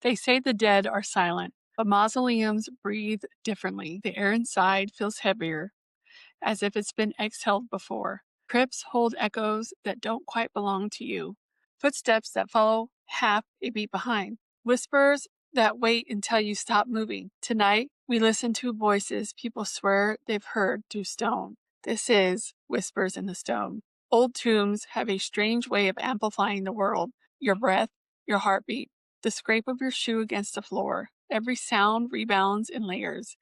They say the dead are silent, but mausoleums breathe differently. The air inside feels heavier, as if it's been exhaled before. Crypts hold echoes that don't quite belong to you, footsteps that follow half a beat behind, whispers that wait until you stop moving. Tonight, we listen to voices people swear they've heard through stone. This is Whispers in the Stone. Old tombs have a strange way of amplifying the world, your breath, your heartbeat, the scrape of your shoe against the floor. Every sound rebounds in layers.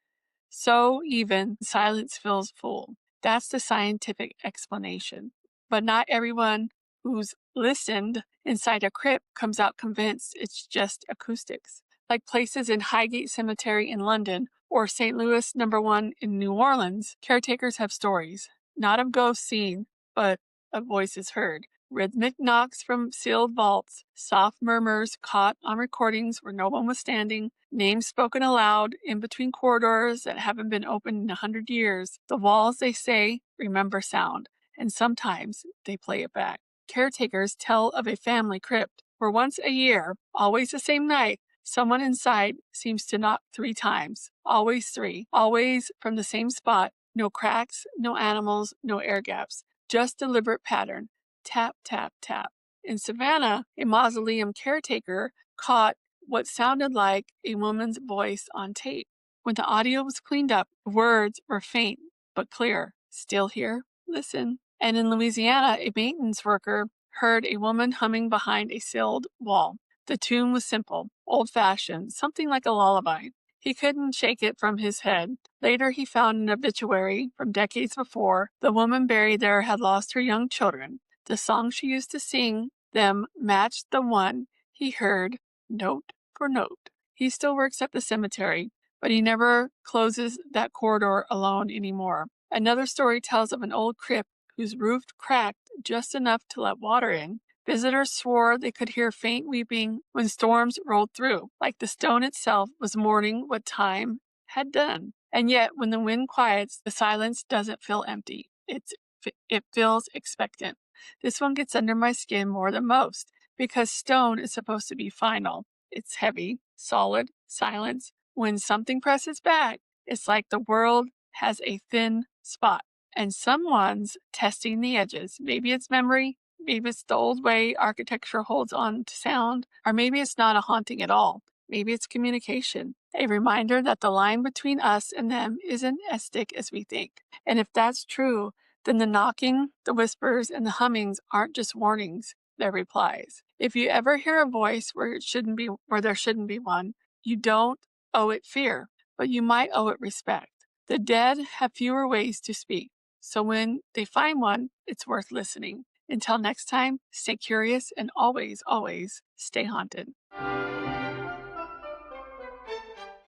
So even silence feels full. That's the scientific explanation. But not everyone who's listened inside a crypt comes out convinced it's just acoustics. Like places in Highgate Cemetery in London or St. Louis #1 in New Orleans, caretakers have stories, not of ghosts seen, but of voices heard. Rhythmic knocks from sealed vaults, soft murmurs caught on recordings where no one was standing, names spoken aloud in between corridors that haven't been opened in 100 years. The walls, they say, remember sound, and sometimes they play it back. Caretakers tell of a family crypt where once a year, always the same night, someone inside seems to knock 3 times, always 3, always from the same spot. No cracks, no animals, no air gaps, just deliberate pattern. Tap, tap, tap. In Savannah, a mausoleum caretaker caught what sounded like a woman's voice on tape. When the audio was cleaned up, the words were faint but clear. Still here? Listen. And in Louisiana, a maintenance worker heard a woman humming behind a sealed wall. The tune was simple, old-fashioned, something like a lullaby. He couldn't shake it from his head. Later, he found an obituary from decades before. The woman buried there had lost her young children. The song she used to sing them matched the one he heard note for note. He still works at the cemetery, but he never closes that corridor alone anymore. Another story tells of an old crypt whose roof cracked just enough to let water in. Visitors swore they could hear faint weeping when storms rolled through, like the stone itself was mourning what time had done. And yet, when the wind quiets, the silence doesn't feel empty. It feels expectant. This one gets under my skin more than most, because stone is supposed to be final. It's heavy, solid, silence. When something presses back, it's like the world has a thin spot, and someone's testing the edges. Maybe it's memory, maybe it's the old way architecture holds on to sound, or maybe it's not a haunting at all. Maybe it's communication, a reminder that the line between us and them isn't as thick as we think. And if that's true, then the knocking, the whispers, and the hummings aren't just warnings, they're replies. If you ever hear a voice where there shouldn't be one, you don't owe it fear, but you might owe it respect. The dead have fewer ways to speak, so when they find one, it's worth listening. Until next time, stay curious and always, always stay haunted.